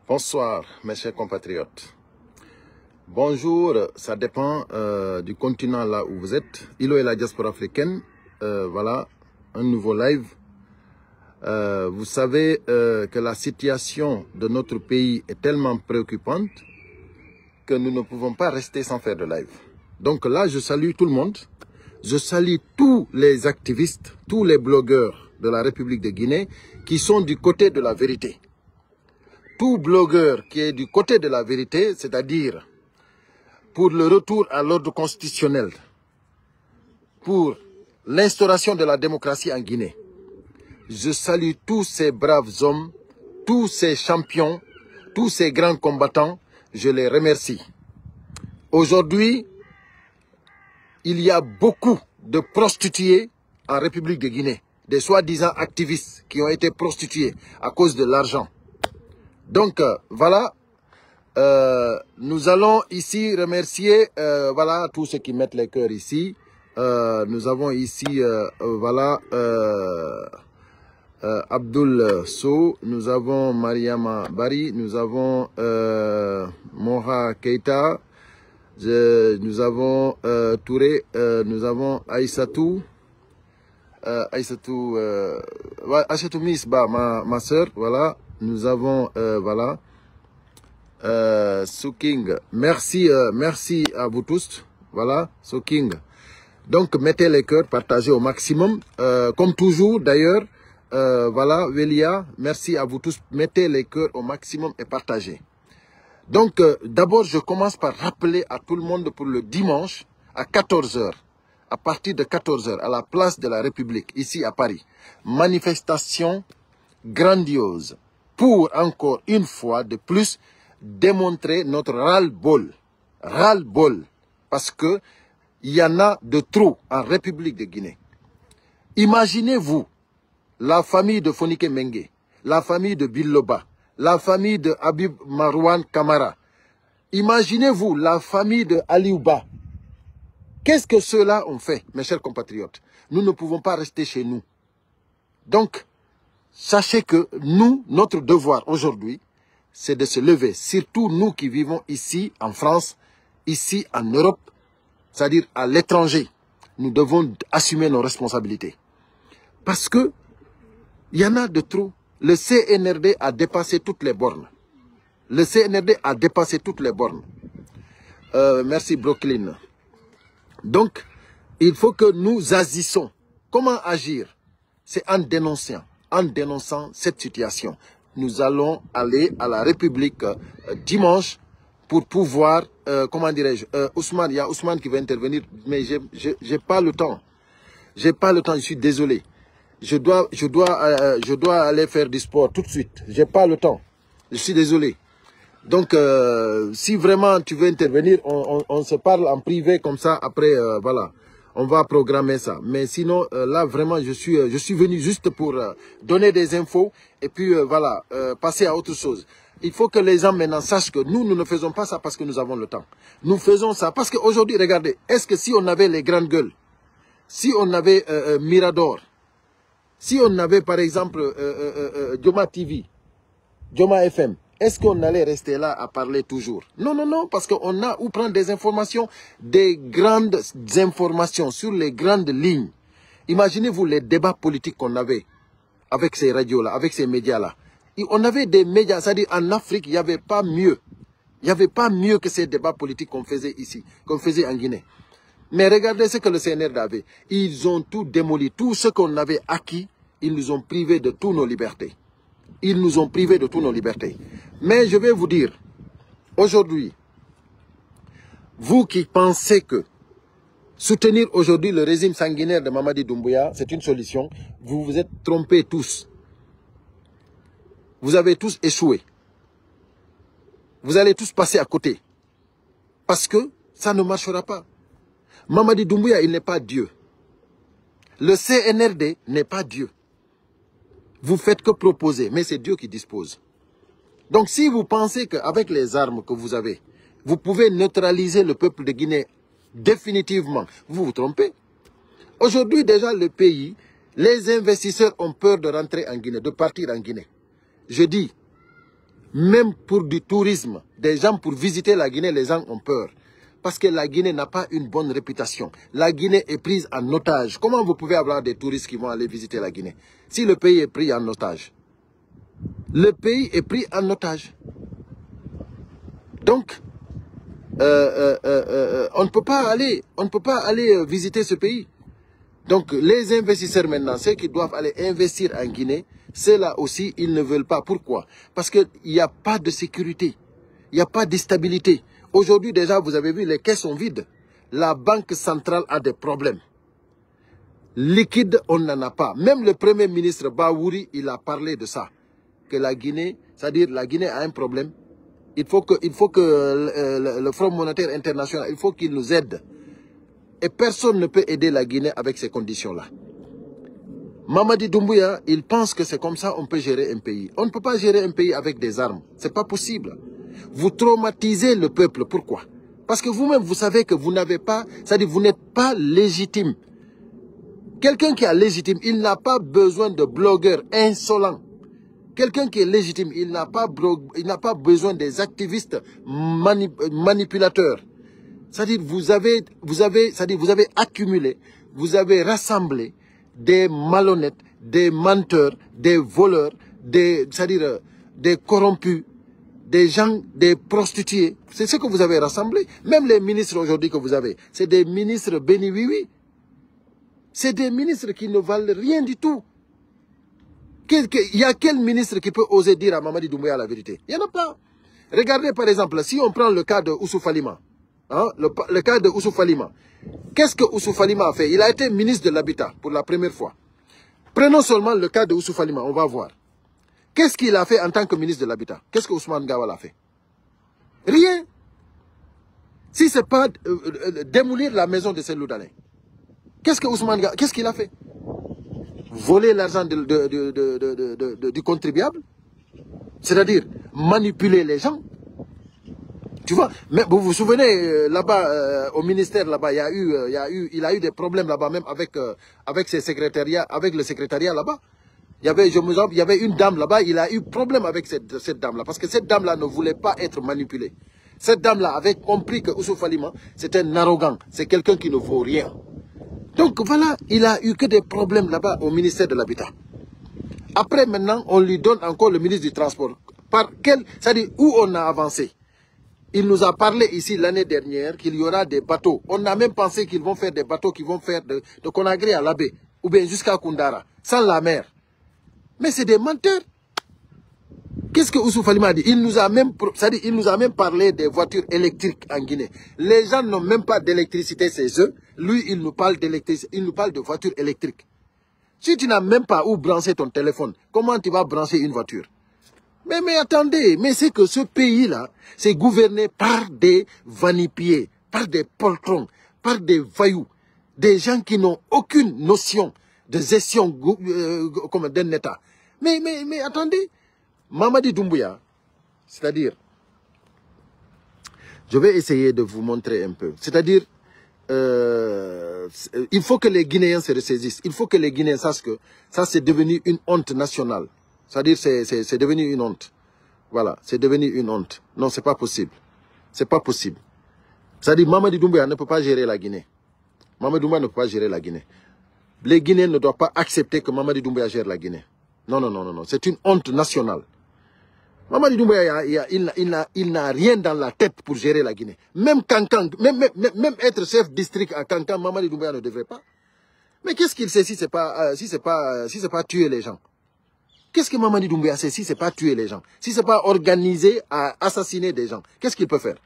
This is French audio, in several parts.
Bonsoir, mes chers compatriotes. Bonjour, ça dépend du continent là où vous êtes. Ilo et la diaspora africaine, voilà, un nouveau live. Vous savez que la situation de notre pays est tellement préoccupante que nous ne pouvons pas rester sans faire de live. Donc là, je salue tout le monde. Je salue tous les activistes, tous les blogueurs de la République de Guinée qui sont du côté de la vérité. Tout blogueur qui est du côté de la vérité, c'est-à-dire pour le retour à l'ordre constitutionnel, pour l'instauration de la démocratie en Guinée. Je salue tous ces braves hommes, tous ces champions, tous ces grands combattants, je les remercie. Aujourd'hui, il y a beaucoup de prostituées en République de Guinée, des soi-disant activistes qui ont été prostitués à cause de l'argent. Donc, voilà, nous allons ici remercier voilà, tous ceux qui mettent les cœurs ici. Nous avons ici, voilà, Abdul Sow, nous avons Mariama Bari, nous avons Moha Keita, nous avons Touré, nous avons Aïssatou, Aïssatou Misba, ma soeur, voilà. Nous avons, voilà, Souking. Merci, merci à vous tous. Voilà, Souking. Donc, mettez les cœurs, partagez au maximum. Comme toujours, d'ailleurs, voilà, Velia, merci à vous tous. Mettez les cœurs au maximum et partagez. Donc, d'abord, je commence par rappeler à tout le monde pour le dimanche à 14 h. À partir de 14 h, à la place de la République, ici à Paris. Manifestation grandiose. Pour encore une fois de plus démontrer notre ras-le-bol. Ras-le-bol. Parce que il y en a de trop en République de Guinée. Imaginez-vous la famille de Fonike Mengue, la famille de Biloba, la famille de Habib Marouane Kamara. Imaginez-vous la famille de Aliouba. Qu'est-ce que ceux-là ont fait, mes chers compatriotes? Nous ne pouvons pas rester chez nous. Donc, sachez que nous, notre devoir aujourd'hui, c'est de se lever. Surtout nous qui vivons ici en France, ici en Europe, c'est-à-dire à l'étranger. Nous devons assumer nos responsabilités. Parce que il y en a de trop. Le CNRD a dépassé toutes les bornes. Le CNRD a dépassé toutes les bornes. Merci Brooklyn. Donc, il faut que nous agissons. Comment agir? C'est en dénonçant. En dénonçant cette situation, nous allons aller à la République dimanche pour pouvoir, comment dirais-je, Ousmane, il y a Ousmane qui va intervenir, mais j'ai pas le temps. J'ai pas le temps, je suis désolé. Je dois aller faire du sport tout de suite. J'ai pas le temps. Je suis désolé. Donc, si vraiment tu veux intervenir, on se parle en privé comme ça, après, voilà. On va programmer ça. Mais sinon, là, vraiment, je suis venu juste pour donner des infos et puis, voilà, passer à autre chose. Il faut que les gens maintenant sachent que nous ne faisons pas ça parce que nous avons le temps. Nous faisons ça parce qu'aujourd'hui, regardez, est-ce que si on avait les grandes gueules, si on avait Mirador, si on avait, par exemple, Joma TV, Joma FM, est-ce qu'on allait rester là à parler toujours? Non, non, non, parce qu'on a où prendre des informations, des grandes informations sur les grandes lignes. Imaginez-vous les débats politiques qu'on avait avec ces radios-là, avec ces médias-là. On avait des médias, c'est-à-dire en Afrique, il n'y avait pas mieux. Il n'y avait pas mieux que ces débats politiques qu'on faisait ici, qu'on faisait en Guinée. Mais regardez ce que le CNRD avait. Ils ont tout démoli, tout ce qu'on avait acquis, ils nous ont privés de toutes nos libertés. Ils nous ont privés de toutes nos libertés. Mais je vais vous dire, aujourd'hui, vous qui pensez que soutenir aujourd'hui le régime sanguinaire de Mamadi Doumbouya, c'est une solution, vous vous êtes trompés tous. Vous avez tous échoué. Vous allez tous passer à côté. Parce que ça ne marchera pas. Mamadi Doumbouya, il n'est pas Dieu. Le CNRD n'est pas Dieu. Vous faites que proposer, mais c'est Dieu qui dispose. Donc si vous pensez qu'avec les armes que vous avez, vous pouvez neutraliser le peuple de Guinée définitivement, vous vous trompez. Aujourd'hui déjà le pays, les investisseurs ont peur de rentrer en Guinée, de partir en Guinée. Je dis, Même pour du tourisme, des gens pour visiter la Guinée, les gens ont peur. Parce que la Guinée n'a pas une bonne réputation. La Guinée est prise en otage. Comment vous pouvez avoir des touristes qui vont aller visiter la Guinée si le pays est pris en otage? Le pays est pris en otage. Donc, on ne peut pas aller visiter ce pays. Donc, les investisseurs maintenant, ceux qui doivent aller investir en Guinée, ceux-là aussi, ils ne veulent pas. Pourquoi? Parce qu'il n'y a pas de sécurité. Il n'y a pas de stabilité. Aujourd'hui, déjà, vous avez vu, les caisses sont vides. La banque centrale a des problèmes. Liquide, on n'en a pas. Même le premier ministre Bawouri, il a parlé de ça. Que la Guinée, c'est-à-dire la Guinée a un problème. Il faut que le Fonds monétaire international, il faut qu'il nous aide. Et personne ne peut aider la Guinée avec ces conditions-là. Mamadi Doumbouya, il pense que c'est comme ça qu'on peut gérer un pays. On ne peut pas gérer un pays avec des armes. C'est pas possible. Vous traumatisez le peuple. Pourquoi? Parce que vous-même, vous savez que vous n'avez pas, c'est-à-dire vous n'êtes pas légitime. Quelqu'un qui est légitime, il n'a pas besoin de blogueurs insolents. Quelqu'un qui est légitime, il n'a pas besoin des activistes manipulateurs. C'est-à-dire vous avez accumulé, vous avez rassemblé des malhonnêtes, des menteurs, des voleurs, des corrompus, des gens, des prostituées. C'est ce que vous avez rassemblé. Même les ministres aujourd'hui que vous avez, c'est des ministres béni oui. C'est des ministres qui ne valent rien du tout. Il y a quel ministre qui peut oser dire à Mamadi Doumbouya la vérité? Il n'y en a pas. Regardez par exemple, si on prend le cas de Oussouf Alima, hein, le cas de Oussouf Alima. Qu'est-ce que Oussouf Alima a fait? Il a été ministre de l'Habitat pour la première fois. Prenons seulement le cas de Oussouf Alima, on va voir. Qu'est-ce qu'il a fait en tant que ministre de l'Habitat? Qu'est-ce que Ousmane Gawal a fait? Rien. Si ce n'est pas démolir la maison de Cellou Dalein. Qu'est-ce que Ousmane Gawal, qu'est-ce qu'il a fait? Voler l'argent du contribuable? C'est-à-dire manipuler les gens? Tu vois, mais vous vous souvenez, là-bas, au ministère, là-bas, il a eu des problèmes là-bas, même avec ses secrétariats, avec le secrétariat là-bas. Il y avait une dame là-bas, il a eu problème avec cette dame-là, parce que cette dame-là ne voulait pas être manipulée. Cette dame-là avait compris que Oussouf Alima, c'est un arrogant, c'est quelqu'un qui ne vaut rien. Donc voilà, il a eu que des problèmes là-bas au ministère de l'Habitat. Après, maintenant, on lui donne encore le ministre du Transport. C'est-à-dire où on a avancé. Il nous a parlé ici l'année dernière qu'il y aura des bateaux. On a même pensé qu'ils vont faire des bateaux qui vont faire de Conakry à Labé, ou bien jusqu'à Koundara, sans la mer. Mais c'est des menteurs. Qu'est-ce que Oussouf Alima a dit? Il nous a même parlé des voitures électriques en Guinée. Les gens n'ont même pas d'électricité chez eux. Lui, il nous parle d'électricité, il nous parle de voitures électriques. Si tu n'as même pas où brancher ton téléphone, comment tu vas brancher une voiture? Mais attendez, mais c'est que ce pays-là, c'est gouverné par des vanipiés, par des poltrons, par des voyous, des gens qui n'ont aucune notion de gestion comme d'un État. Mais attendez, Mamadi Doumbouya, c'est-à-dire, je vais essayer de vous montrer un peu. C'est-à-dire, il faut que les Guinéens se ressaisissent. Il faut que les Guinéens sachent que ça, c'est devenu une honte nationale. C'est-à-dire, c'est devenu une honte. Voilà, c'est devenu une honte. Non, c'est pas possible. C'est pas possible. C'est-à-dire, Mamadi Doumbouya ne peut pas gérer la Guinée. Mamadi Doumbouya ne peut pas gérer la Guinée. Les Guinéens ne doivent pas accepter que Mamadi Doumbouya gère la Guinée. Non, non, non, non, non. C'est une honte nationale. Mamadi Doumbouya, il n'a rien dans la tête pour gérer la Guinée. Même Kankan, même être chef district à Kankan, Mamadi Doumbouya ne devrait pas. Mais qu'est-ce qu'il sait si c'est pas tuer les gens? Qu'est-ce que Mamadi Doumbouya sait si c'est pas tuer les gens? Si c'est pas organiser à assassiner des gens? Qu'est-ce qu'il peut faire?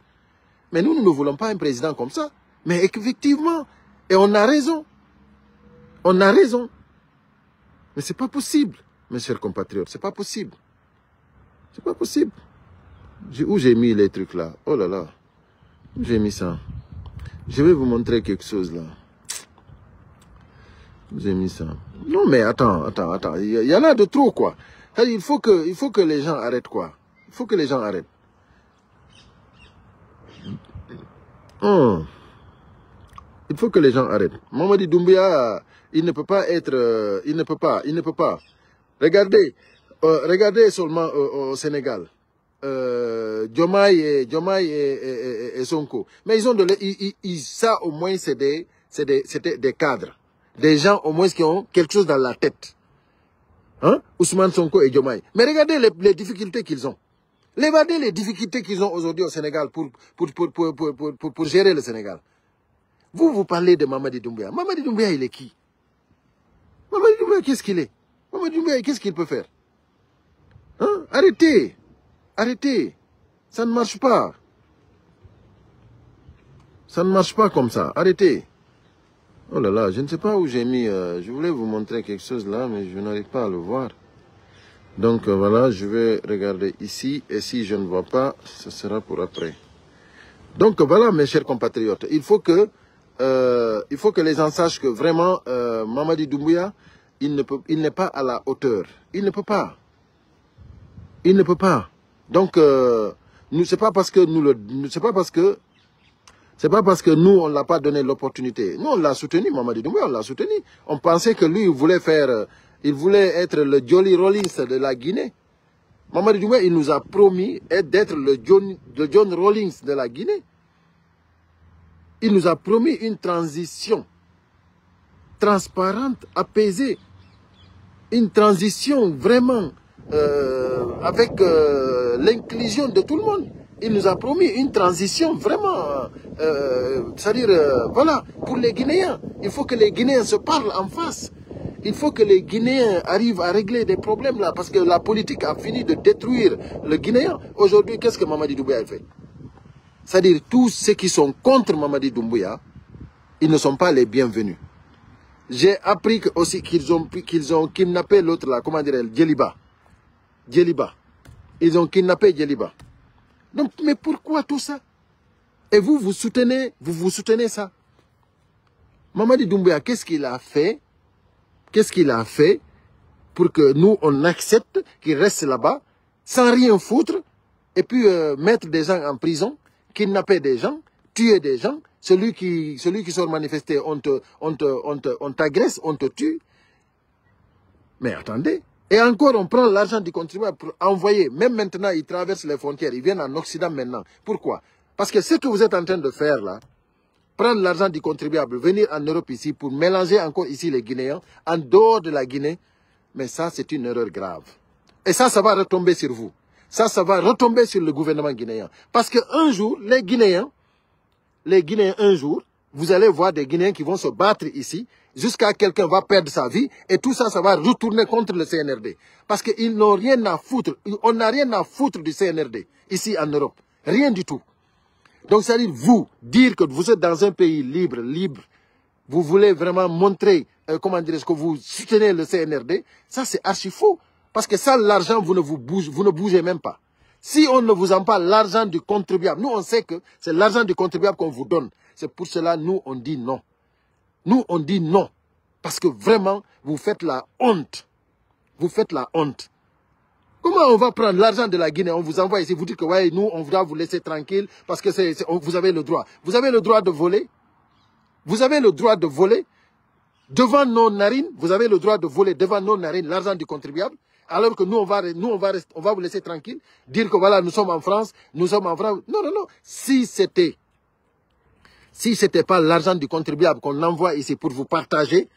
Mais nous ne voulons pas un président comme ça. Mais effectivement, et on a raison. On a raison. Mais c'est pas possible, mes chers compatriotes, c'est pas possible. C'est pas possible. Où j'ai mis les trucs là? Oh là là. Où j'ai mis ça? Je vais vous montrer quelque chose là. Où j'ai mis ça? Non mais attends. Il y en a de trop quoi. Il faut que les gens arrêtent quoi. Il faut que les gens arrêtent. Il faut que les gens arrêtent. Mamadi Doumbouya, il ne peut pas être... il ne peut pas. Regardez seulement au Sénégal. Diomaye et Sonko. Mais ils ont ça au moins c'était des cadres. Des gens au moins qui ont quelque chose dans la tête. Hein? Ousmane Sonko et Diomaye. Mais regardez les difficultés qu'ils ont. Regardez les difficultés qu'ils ont aujourd'hui au Sénégal pour gérer le Sénégal. Vous parlez de Mamadi Doumbouya. Mamadi Doumbouya, il est qui? Mamadi Doumbouya, qu'est-ce qu'il est? Mamadi Doumbouya, qu'est-ce qu'il peut faire? Hein? Arrêtez. Arrêtez. Ça ne marche pas. Ça ne marche pas comme ça. Arrêtez. Oh là là, je ne sais pas où j'ai mis... je voulais vous montrer quelque chose là, mais je n'arrive pas à le voir. Donc voilà, je vais regarder ici. Et si je ne vois pas, ce sera pour après. Donc voilà, mes chers compatriotes. Il faut que les gens sachent que vraiment, Mamadi Doumbouya, il n'est pas à la hauteur. Il ne peut pas. Il ne peut pas. Donc, c'est pas parce que nous, on ne l'a pas donné l'opportunité. Nous, on l'a soutenu, Mamadi Doumbouya, on l'a soutenu. On pensait que lui, il voulait être le Jolly Rollins de la Guinée. Mamadi Doumbouya, il nous a promis d'être le John Rawlings de la Guinée. Il nous a promis une transition transparente, apaisée. Une transition vraiment avec l'inclusion de tout le monde. Il nous a promis une transition vraiment, c'est-à-dire, voilà, pour les Guinéens. Il faut que les Guinéens se parlent en face. Il faut que les Guinéens arrivent à régler des problèmes là, parce que la politique a fini de détruire le Guinéen. Aujourd'hui, qu'est-ce que Mamadi Doumbouya fait? C'est-à-dire, tous ceux qui sont contre Mamadi Doumbouya, ils ne sont pas les bienvenus. J'ai appris aussi qu'ils ont kidnappé l'autre là, comment dire, Djeliba. Djeliba. Ils ont kidnappé Djeliba. Donc, mais pourquoi tout ça? Et vous soutenez ça? Mamadi Doumbouya, qu'est-ce qu'il a fait? Qu'est-ce qu'il a fait pour que nous, on accepte qu'il reste là-bas, sans rien foutre, et puis mettre des gens en prison, kidnapper des gens, tuer des gens? Celui qui sort manifester, on t'agresse, on te tue. Mais attendez. Et encore, on prend l'argent du contribuable pour envoyer. Même maintenant, ils traversent les frontières. Ils viennent en Occident maintenant. Pourquoi? Parce que ce que vous êtes en train de faire là, prendre l'argent du contribuable, venir en Europe ici pour mélanger encore ici les Guinéens, en dehors de la Guinée, mais ça, c'est une erreur grave. Et ça va retomber sur vous. Ça va retomber sur le gouvernement guinéen. Parce qu'un jour, les Guinéens, un jour, vous allez voir des Guinéens qui vont se battre ici, jusqu'à quelqu'un va perdre sa vie, et tout ça, ça va retourner contre le CNRD. Parce qu'ils n'ont rien à foutre. On n'a rien à foutre du CNRD, ici en Europe. Rien du tout. Donc, c'est-à-dire, vous, dire que vous êtes dans un pays libre, vous voulez vraiment montrer, comment dire, que vous soutenez le CNRD, ça c'est archi faux. Parce que ça, l'argent, vous ne bougez même pas. Si on ne vous en parle l'argent du contribuable, nous on sait que c'est l'argent du contribuable qu'on vous donne. C'est pour cela, nous on dit non. Nous on dit non. Parce que vraiment, vous faites la honte. Vous faites la honte. Comment on va prendre l'argent de la Guinée, on vous envoie ici, vous dites que ouais, nous on voudra vous laisser tranquille parce que vous avez le droit. Vous avez le droit de voler. Vous avez le droit de voler devant nos narines. Vous avez le droit de voler devant nos narines l'argent du contribuable. Alors que nous, on va vous laisser tranquille, dire que voilà, nous sommes en France. Non, non, non. Si c'était pas l'argent du contribuable qu'on envoie ici pour vous partager,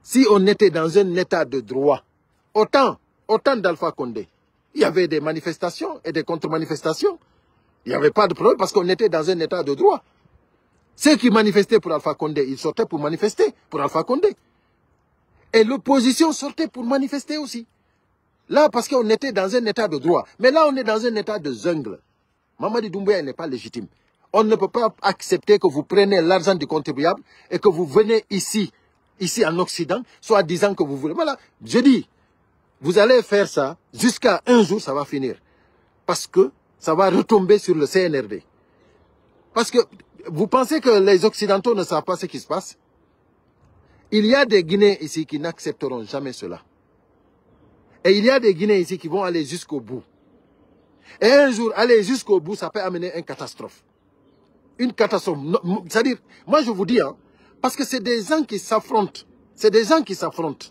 si on était dans un état de droit, autant d'Alpha Condé, il y avait des manifestations et des contre-manifestations. Il n'y avait pas de problème parce qu'on était dans un état de droit. Ceux qui manifestaient pour Alpha Condé, ils sortaient pour manifester pour Alpha Condé. Et l'opposition sortait pour manifester aussi. Là, parce qu'on était dans un état de droit. Mais là, on est dans un état de jungle. Mamadi Doumbouya n'est pas légitime. On ne peut pas accepter que vous preniez l'argent du contribuable et que vous venez ici en Occident, soit disant que vous voulez. Voilà, je dis, vous allez faire ça, jusqu'à un jour, ça va finir. Parce que ça va retomber sur le CNRD. Parce que vous pensez que les Occidentaux ne savent pas ce qui se passe? Il y a des Guinéens ici qui n'accepteront jamais cela. Et il y a des Guinéens ici qui vont aller jusqu'au bout. Et un jour, aller jusqu'au bout, ça peut amener une catastrophe. Une catastrophe. C'est-à-dire, moi je vous dis, hein, parce que c'est des gens qui s'affrontent. C'est des gens qui s'affrontent.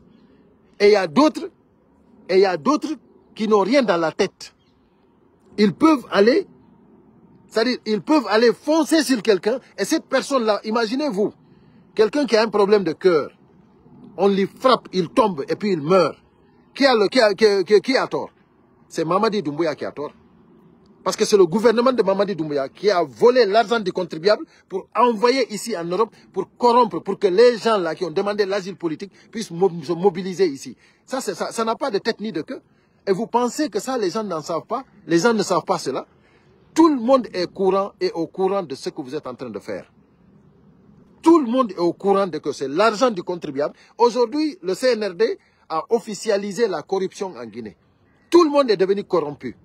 Et il y a d'autres qui n'ont rien dans la tête. ils peuvent aller, c'est-à-dire, ils peuvent aller foncer sur quelqu'un, et cette personne-là, imaginez-vous, quelqu'un qui a un problème de cœur, on lui frappe, il tombe, et puis il meurt. Qui a tort? C'est Mamadi Doumbouya qui a tort. Parce que c'est le gouvernement de Mamadi Doumbouya qui a volé l'argent du contribuable pour envoyer ici en Europe, pour corrompre, pour que les gens là qui ont demandé l'asile politique puissent se mobiliser ici. Ça n'a pas de tête ni de queue. Et vous pensez que ça, les gens n'en savent pas? Les gens ne savent pas cela? Tout le monde est au courant de ce que vous êtes en train de faire. Tout le monde est au courant de que c'est l'argent du contribuable. Aujourd'hui, le CNRD a officialisé la corruption en Guinée. Tout le monde est devenu corrompu.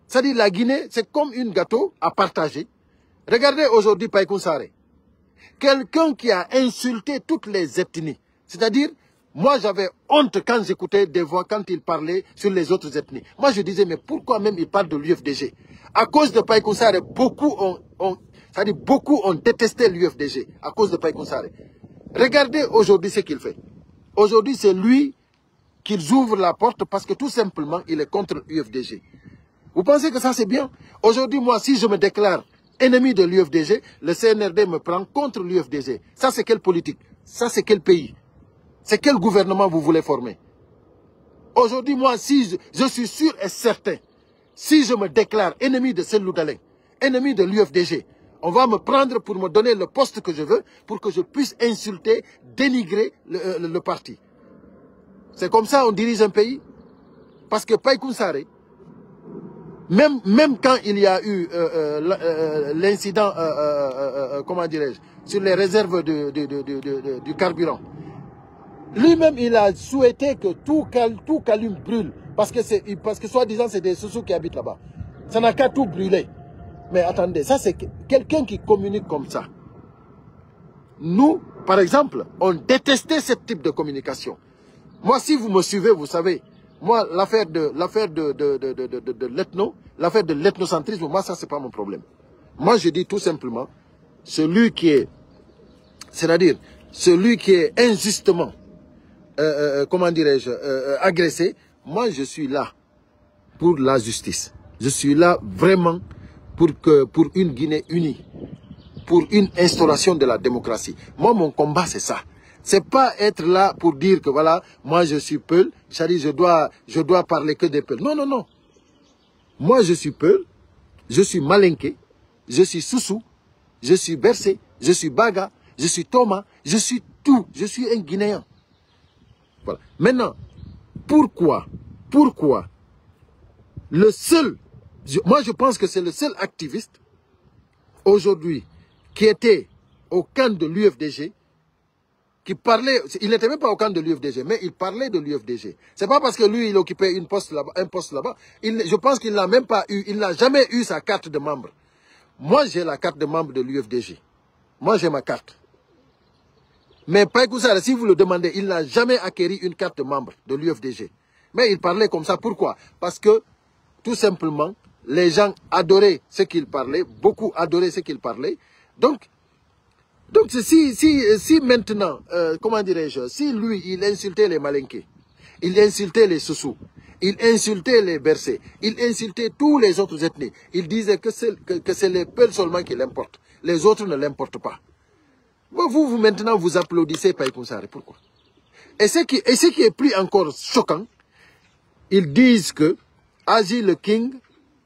C'est-à-dire la Guinée, c'est comme une gâteau à partager. Regardez aujourd'hui Païkoun Saré. Quelqu'un qui a insulté toutes les ethnies. C'est-à-dire, moi j'avais honte quand j'écoutais des voix, quand il parlait sur les autres ethnies. Moi je disais, mais pourquoi même il parle de l'UFDG? À cause de Païkoun Saré, beaucoup ont détesté l'UFDG à cause de Païkoun Saré. Regardez aujourd'hui ce qu'il fait. Aujourd'hui, c'est lui qu'ils ouvrent la porte parce que tout simplement, il est contre l'UFDG. Vous pensez que ça c'est bien? Aujourd'hui, moi, si je me déclare ennemi de l'UFDG, le CNRD me prend contre l'UFDG. Ça c'est quelle politique? Ça c'est quel pays? C'est quel gouvernement vous voulez former? Aujourd'hui, moi, si je suis sûr et certain, si je me déclare ennemi de Cellou Dalein, ennemi de l'UFDG, on va me prendre pour me donner le poste que je veux, pour que je puisse insulter, dénigrer le parti. C'est comme ça on dirige un pays? Parce que Païkoun Saré, même quand il y a eu l'incident, comment dirais-je, sur les réserves du carburant, lui-même il a souhaité que tout Kaloum brûle, parce que soi-disant c'est des Soussous qui habitent là-bas. Ça n'a qu'à tout brûler. Mais attendez, ça c'est quelqu'un qui communique comme ça. Nous, par exemple, on détestait ce type de communication. Moi, si vous me suivez, vous savez, moi, l'affaire de l'ethno, l'affaire de l'ethnocentrisme, moi, ça, c'est pas mon problème. Moi, je dis tout simplement, celui qui est, c'est-à-dire, celui qui est injustement, comment dirais-je, agressé, moi, je suis là pour la justice. Je suis là vraiment pour une Guinée unie, pour une instauration de la démocratie. Moi, mon combat, c'est ça. C'est pas être là pour dire que voilà, moi je suis Peul, c'est-à-dire je dois parler que des Peuls. Non, non, non. Moi je suis Peul, je suis Malinké, je suis Soussou, je suis Bercé, je suis Baga, je suis Thomas, je suis tout, je suis un Guinéen. Voilà. Maintenant, pourquoi le seul, moi je pense que c'est le seul activiste aujourd'hui qui était au camp de l'UFDG, qui parlait, il n'était même pas au camp de l'UFDG, mais il parlait de l'UFDG. C'est pas parce que lui, il occupait un poste là-bas. Je pense qu'il n'a même pas eu, il n'a jamais eu sa carte de membre. Moi, j'ai la carte de membre de l'UFDG. Moi, j'ai ma carte. Mais Païkoun Saré, si vous le demandez, il n'a jamais acquéri une carte de membre de l'UFDG. Mais il parlait comme ça. Pourquoi? Parce que, tout simplement, les gens adoraient ce qu'il parlait, beaucoup adoraient ce qu'il parlait. Donc si maintenant, comment dirais-je, si lui, il insultait les Malinké, il insultait les Soussous, il insultait les Bercés, il insultait tous les autres ethnies, il disait que c'est les Peuls seulement qui l'importent, les autres ne l'importent pas. Vous maintenant, vous applaudissez Païkoun Saré, pourquoi? Et ce qui est plus encore choquant, ils disent que Azy le King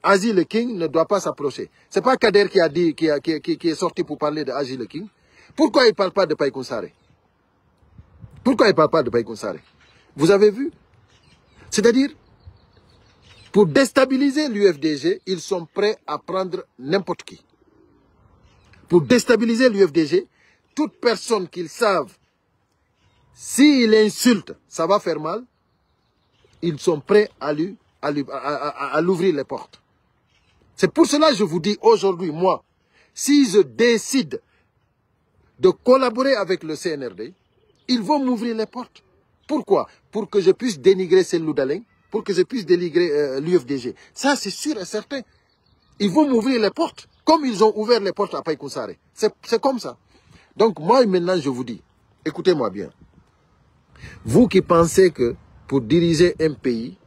ne doit pas s'approcher. C'est pas Kader qui a dit, qui est sorti pour parler de Azy le King. Pourquoi il ne parle pas de Païkoun Saré? Pourquoi il ne parle pas de Païkoun Saré? Vous avez vu? C'est-à-dire, pour déstabiliser l'UFDG, ils sont prêts à prendre n'importe qui. Pour déstabiliser l'UFDG, toute personne qu'ils savent, s'il insulte, ça va faire mal, ils sont prêts à l'ouvrir les portes. C'est pour cela que je vous dis aujourd'hui, moi, si je décide de collaborer avec le CNRD, ils vont m'ouvrir les portes. Pourquoi? Pour que je puisse dénigrer Cellou Dalein, pour que je puisse dénigrer l'UFDG. Ça, c'est sûr et certain. Ils vont m'ouvrir les portes, comme ils ont ouvert les portes à Païkoun Saré. C'est comme ça. Donc, moi, maintenant, je vous dis, écoutez-moi bien. Vous qui pensez que pour diriger un pays,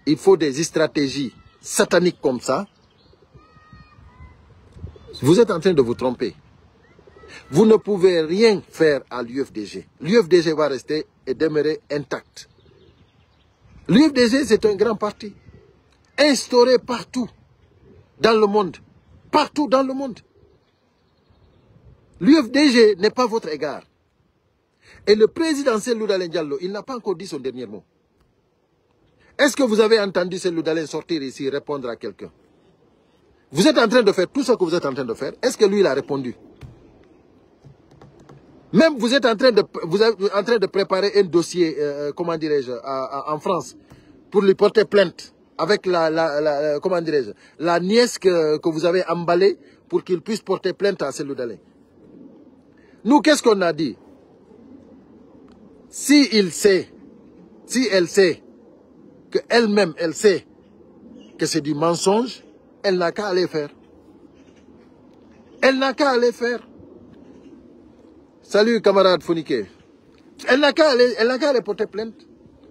il faut des stratégies satanique comme ça, vous êtes en train de vous tromper. Vous ne pouvez rien faire à l'UFDG. L'UFDG va rester et demeurer intact. L'UFDG, c'est un grand parti, instauré partout dans le monde. Partout dans le monde. L'UFDG n'est pas votre égard. Et le président Cellou Dalein Diallo, il n'a pas encore dit son dernier mot. Est-ce que vous avez entendu Cellou Dalein sortir ici répondre à quelqu'un? Vous êtes en train de faire tout ce que vous êtes en train de faire. Est-ce que lui, il a répondu? Même vous êtes en train de préparer un dossier, comment dirais-je, en France, pour lui porter plainte avec comment dirais-je, la nièce que vous avez emballée pour qu'il puisse porter plainte à Cellou Dalein. Nous, qu'est-ce qu'on a dit? Si elle sait qu'elle-même, elle sait que c'est du mensonge, elle n'a qu'à aller faire. Elle n'a qu'à aller faire. Salut, camarade Fonike. Elle n'a qu'à aller porter plainte.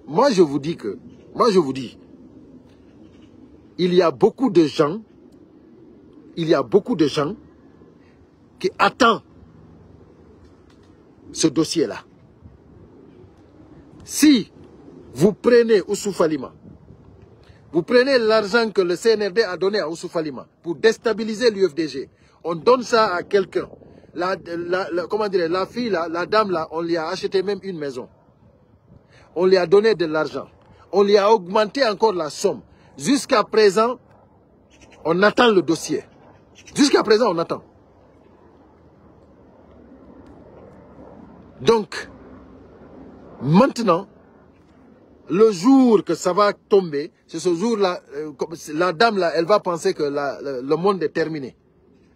Moi, je vous dis, il y a beaucoup de gens qui attendent ce dossier-là. Si vous prenez Ousou Falima, vous prenez l'argent que le CNRD a donné à Ousou Falima pour déstabiliser l'UFDG, on donne ça à quelqu'un. Comment dire, la fille, la dame, là, on lui a acheté même une maison. On lui a donné de l'argent. On lui a augmenté encore la somme. Jusqu'à présent, on attend le dossier. Jusqu'à présent, on attend. Donc, maintenant, le jour que ça va tomber, c'est ce jour-là, la dame là, elle va penser que le monde est terminé.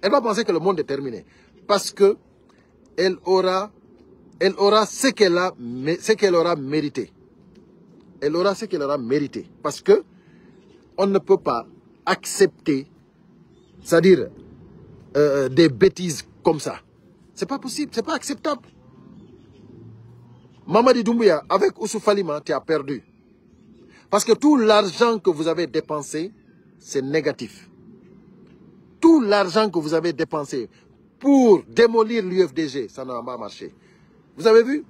Elle va penser que le monde est terminé. Parce que elle aura ce qu'elle aura mérité. Elle aura ce qu'elle aura mérité. Parce que on ne peut pas accepter, c'est-à-dire des bêtises comme ça. C'est pas possible, c'est pas acceptable. Mamadi Doumbouya, avec Ousou Falima, tu as perdu. Parce que tout l'argent que vous avez dépensé, c'est négatif. Tout l'argent que vous avez dépensé pour démolir l'UFDG, ça n'a pas marché. Vous avez vu?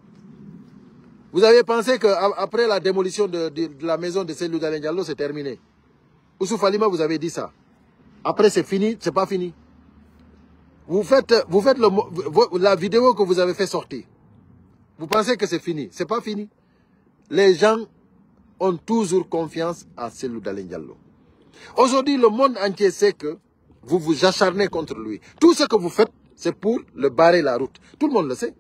Vous avez pensé qu'après la démolition de la maison de Cellou Dalein Diallo, c'est terminé. Ousou Falima, vous avez dit ça. Après, c'est fini, c'est pas fini. Vous faites la vidéo que vous avez fait sortir. Vous pensez que c'est fini. C'est pas fini. Les gens ont toujours confiance à Cellou Dalein Diallo. Aujourd'hui, le monde entier sait que vous vous acharnez contre lui. Tout ce que vous faites, c'est pour le barrer la route. Tout le monde le sait.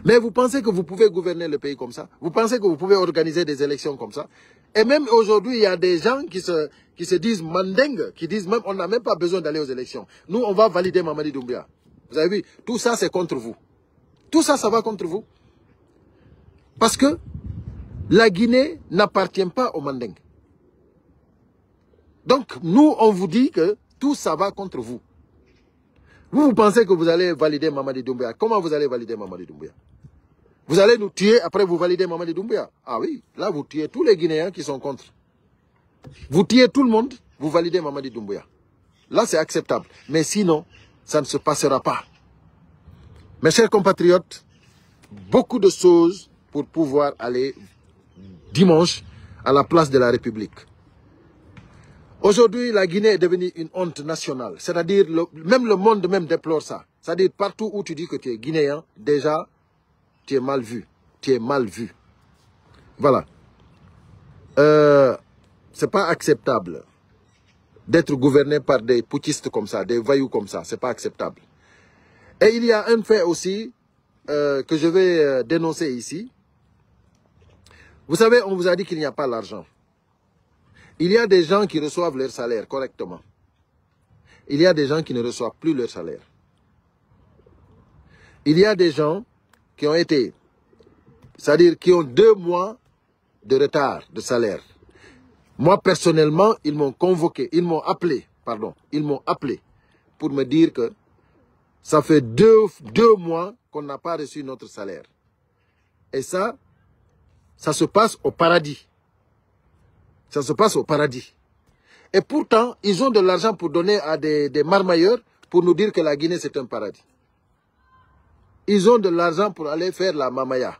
Mais vous pensez que vous pouvez gouverner le pays comme ça? Vous pensez que vous pouvez organiser des élections comme ça? Et même aujourd'hui, il y a des gens qui se disent mandingues, qui disent même on n'a même pas besoin d'aller aux élections. Nous, on va valider Mamadi Doumbouya. Vous avez vu? Tout ça, c'est contre vous. Tout ça, ça va contre vous. Parce que la Guinée n'appartient pas aux mandingues. Donc, nous, on vous dit que tout ça va contre vous. Vous pensez que vous allez valider Mamadi Doumbouya. Comment vous allez valider Mamadi Doumbouya? Vous allez nous tuer, après vous validez Mamadi Doumbouya. Ah oui, là vous tuez tous les Guinéens qui sont contre. Vous tuez tout le monde, vous validez Mamadi Doumbouya. Là c'est acceptable. Mais sinon, ça ne se passera pas. Mes chers compatriotes, beaucoup de choses pour pouvoir aller dimanche à la place de la République. Aujourd'hui, la Guinée est devenue une honte nationale. C'est-à-dire, même le monde même déplore ça. C'est-à-dire, partout où tu dis que tu es guinéen, déjà, tu es mal vu. Tu es mal vu. Voilà. C'est pas acceptable d'être gouverné par des putschistes comme ça, des voyous comme ça. C'est pas acceptable. Et il y a un fait aussi que je vais dénoncer ici. Vous savez, on vous a dit qu'il n'y a pas l'argent. Il y a des gens qui reçoivent leur salaire correctement. Il y a des gens qui ne reçoivent plus leur salaire. Il y a des gens qui ont été, c'est-à-dire qui ont 2 mois de retard de salaire. Moi, personnellement, ils m'ont convoqué, ils m'ont appelé pour me dire que ça fait 2 mois qu'on n'a pas reçu notre salaire. Et ça se passe au paradis. Ça se passe au paradis. Et pourtant, ils ont de l'argent pour donner à des marmailleurs pour nous dire que la Guinée, c'est un paradis. Ils ont de l'argent pour aller faire la mamaya.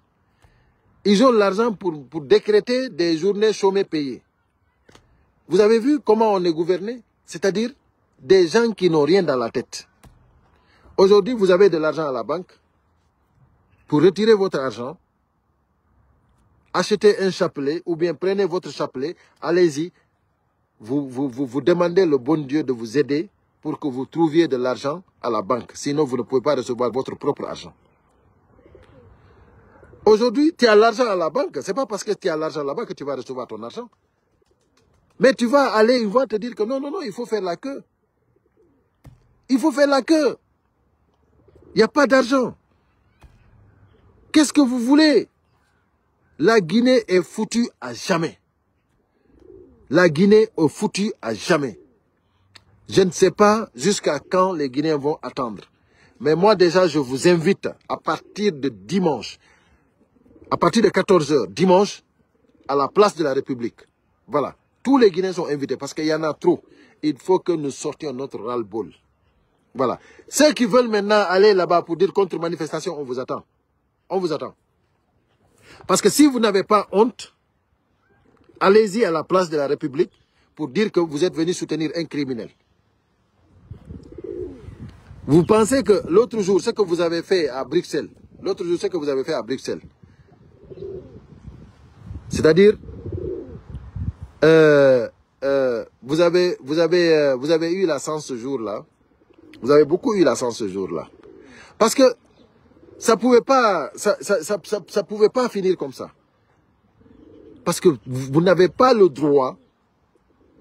Ils ont de l'argent pour décréter des journées chômées payées. Vous avez vu comment on est gouverné? C'est-à-dire des gens qui n'ont rien dans la tête. Aujourd'hui, vous avez de l'argent à la banque. Pour retirer votre argent, achetez un chapelet ou bien prenez votre chapelet, allez-y. Vous demandez le bon Dieu de vous aider pour que vous trouviez de l'argent à la banque. Sinon, vous ne pouvez pas recevoir votre propre argent. Aujourd'hui, tu as l'argent à la banque. Ce n'est pas parce que tu as l'argent à la banque que tu vas recevoir ton argent. Mais tu vas aller, ils vont te dire que non, non, non, il faut faire la queue. Il faut faire la queue. Il n'y a pas d'argent. Qu'est-ce que vous voulez? La Guinée est foutue à jamais. La Guinée est foutue à jamais. Je ne sais pas jusqu'à quand les Guinéens vont attendre. Mais moi déjà, je vous invite à partir de dimanche, à partir de 14 h, dimanche, à la place de la République. Voilà. Tous les Guinéens sont invités parce qu'il y en a trop. Il faut que nous sortions notre ras-le-bol. Voilà. Ceux qui veulent maintenant aller là-bas pour dire contre-manifestation, on vous attend. On vous attend. Parce que si vous n'avez pas honte, allez-y à la place de la République pour dire que vous êtes venu soutenir un criminel. Vous pensez que l'autre jour, ce que vous avez fait à Bruxelles, c'est-à-dire, vous avez eu la chance ce jour-là, vous avez beaucoup eu la chance ce jour-là. Parce que ça pouvait pas, ça pouvait pas finir comme ça. Parce que vous n'avez pas le droit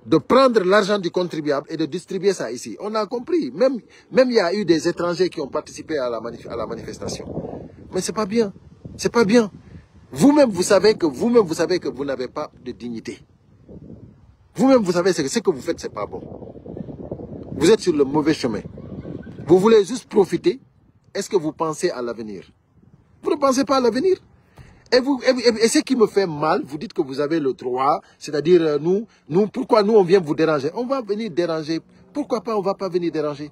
de prendre l'argent du contribuable et de distribuer ça ici. On a compris. Même il y a eu des étrangers qui ont participé à la manifestation. Mais c'est pas bien. C'est pas bien. Vous-même, vous savez que vous n'avez pas de dignité. Vous-même, vous savez que ce que vous faites, c'est pas bon. Vous êtes sur le mauvais chemin. Vous voulez juste profiter. Est-ce que vous pensez à l'avenir? Vous ne pensez pas à l'avenir? Et ce qui me fait mal, vous dites que vous avez le droit, c'est-à-dire pourquoi nous on vient vous déranger? On va venir déranger. Pourquoi pas on ne va pas venir déranger?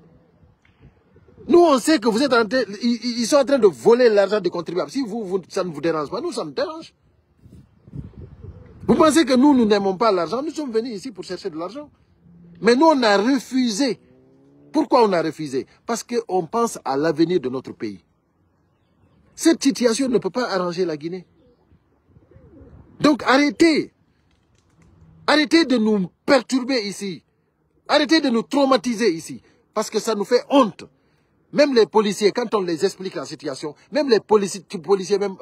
Nous on sait que vous êtes en train, ils sont en train de voler l'argent des contribuables. Si ça ne vous dérange pas, nous ça nous dérange. Vous pensez que nous n'aimons pas l'argent? Nous sommes venus ici pour chercher de l'argent. Mais nous on a refusé. Pourquoi on a refusé? Parce qu'on pense à l'avenir de notre pays. Cette situation ne peut pas arranger la Guinée. Donc arrêtez. Arrêtez de nous perturber ici. Arrêtez de nous traumatiser ici. Parce que ça nous fait honte. Même les policiers, quand on les explique la situation, même les policiers même,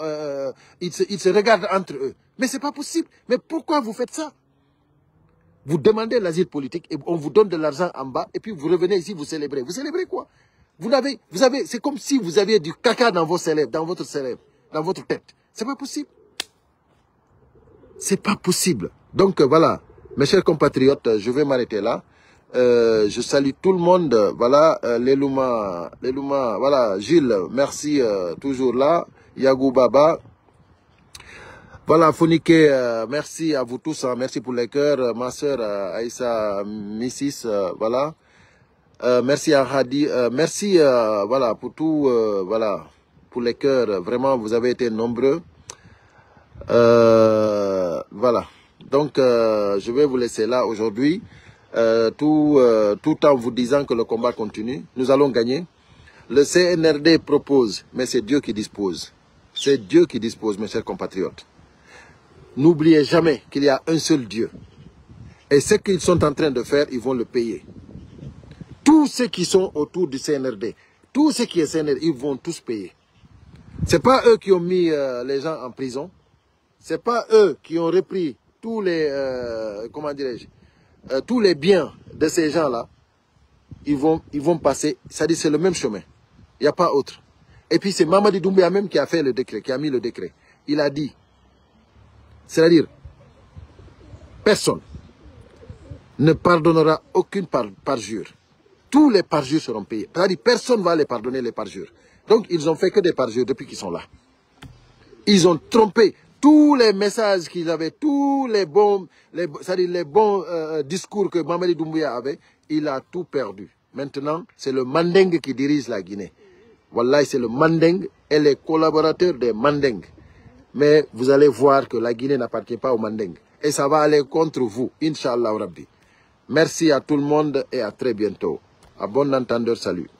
ils se regardent entre eux. Mais c'est pas possible. Mais pourquoi vous faites ça? Vous demandez l'asile politique et on vous donne de l'argent en bas et puis vous revenez ici, vous célébrez. Vous célébrez quoi? C'est comme si vous aviez du caca dans votre tête. C'est pas possible. C'est pas possible. Donc voilà, mes chers compatriotes, je vais m'arrêter là. Je salue tout le monde. Voilà, Lelouma, voilà, Gilles, merci, toujours là. Yagou Baba. Voilà, Fonike, merci à vous tous, hein, merci pour les cœurs. Ma soeur Aïssa Missis, voilà. Merci à Hadi, merci voilà, pour tout, voilà, pour les cœurs. Vraiment, vous avez été nombreux. Voilà. Donc, je vais vous laisser là aujourd'hui. Tout en vous disant que le combat continue. Nous allons gagner. Le CNRD propose, mais c'est Dieu qui dispose. C'est Dieu qui dispose, mes chers compatriotes. N'oubliez jamais qu'il y a un seul Dieu. Et ce qu'ils sont en train de faire, ils vont le payer. Tous ceux qui sont autour du CNRD, tous ceux qui sont CNRD, ils vont tous payer. Ce n'est pas eux qui ont mis les gens en prison. Ce n'est pas eux qui ont repris tous les, comment dirais-je, tous les biens de ces gens-là. Ils vont passer, c'est-à-dire c'est le même chemin. Il n'y a pas autre. Et puis c'est Mamadi Doumbouya même qui a fait le décret, qui a mis le décret. Il a dit, c'est-à-dire, personne ne pardonnera aucune parjure. Tous les parjures seront payés. C'est-à-dire, personne ne va les pardonner les parjures. Donc, ils ont fait que des parjures depuis qu'ils sont là. Ils ont trompé tous les messages qu'il avait, tous les bons, c'est-à-dire les bons discours que Mamadi Doumbouya avait, il a tout perdu. Maintenant, c'est le Mandeng qui dirige la Guinée. Wallahi, c'est le Mandeng et les collaborateurs des Mandeng. Mais vous allez voir que la Guinée n'appartient pas au Mandeng. Et ça va aller contre vous, Inch'Allah Rabbi. Merci à tout le monde et à très bientôt. À bon entendeur, salut.